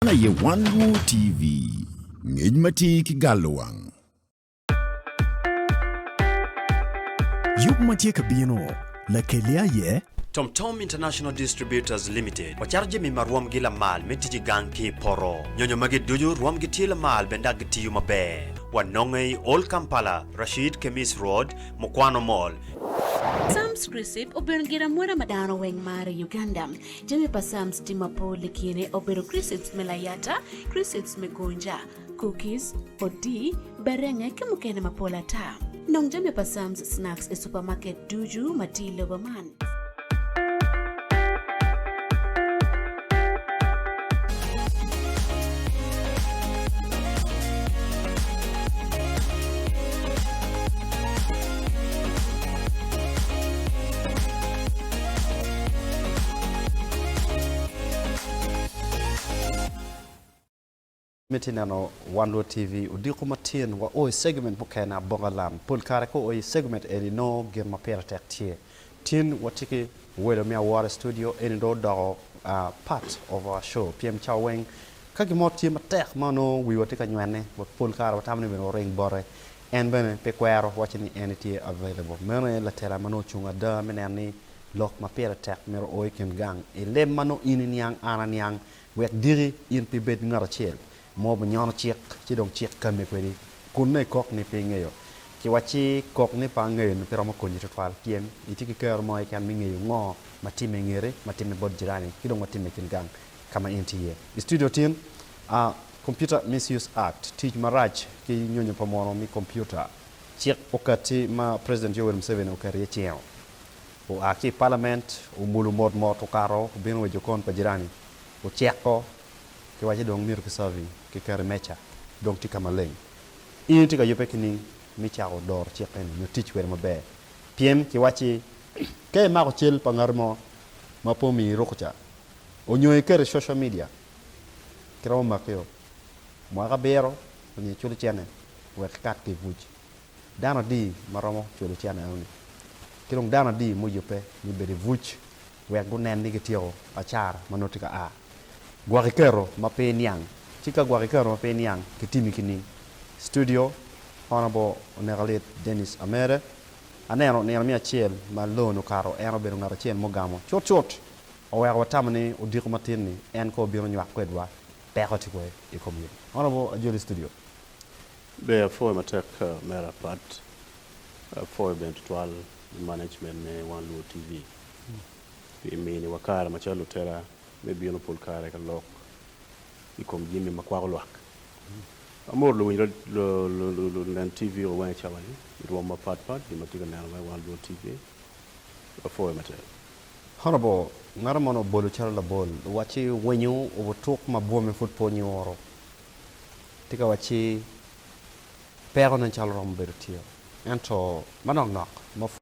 na ye ONYWAKO TV ngejmati kigalwang Yugmatie ka bino la kelia ye Tom International Distributors Limited wacharje mi maruam gila mal metiji ganki poro nyonyo magi duju ruam gitila mal benda gitiyu mabe wanongei Old Kampala Rashid Kemis Road Mokwano Mall Sam's Crisip obero gira mwera madano weng mare Uganda. Jami pa Sam's timapo likine obero Crisps melayata, Crisps megonja, cookies, odi, berenge kemukene mapola ta. Nong jami pa Sam's snacks e supermarket duju matilo baman. Metinano ONYWAKO TV udiko matin wa oi segment bukena bongalam pulkare ko oi segment eni no girma pera tektie tin watiki wedo mia water studio eni do part of our show PM Chaweng kagi moti matek mano wi watika nywane wa pulkare watamni beno ring bore en bene pe kwero watching entity available meno la tera mano chunga da menani lok ma pera tek mero oi ken gang e le mano ininyang ananyang wek diri in pe bed ngarachel mo ba nyono chiek ci dong chiek kame kwedi kun ne kok ni pe ngeyo ci wachi kok ni pa ngeyo ni pero mo ko ni tofal tiem itiki ker mo kan mi ngeyo ngo matime ngere matime bod jirani ki dong matime kin gang kama NTA studio team computer misuse act teach maraj ki nyonyo pamono mi computer chiek okati ma president Yoweri Museveni okari chieo o aki parliament o mulu mod to karo bino jokon pa jirani o chieko ki wachi dong mir ki savi ki kare mecha dong tika maleng in tika yope kini mi chao dor chieken no teach wer mabe piem ki wachi ke ma ko chel pangarmo ma po mi rokocha o nyoy kere social media kira ma kyo mo ga bero ni chulu chene we kat ki vuj dana di maromo chulu chene awni kirong dana di mo yope ni beri vuj we gunen ni gitio achar manotika a Guarikero mape niang chika guarikero mape niang kitimi kini studio honorable ONEKALIT Dennis Amere anero ne mi achiel ma lono karo eno bero ngara chiel mogamo chot ower watamni odiko matin ni en ko biro nywak kwedwa pekoti ko e komio honorable ajoli studio be for matek mera pat for eventual management ne ONYWAKO TV mi ni wakara machalo tera me bino pulkare ka lok ikom jimi makwa LWAK amor lo nan TV o wan chawani ro ma pat di matiga na ONYWAKO TV for matter honorable ngara mono bolu chala bol wachi wenyu obotok mabome football nyoro tika wachi pero nan chalo rom bertio ento manong nok ma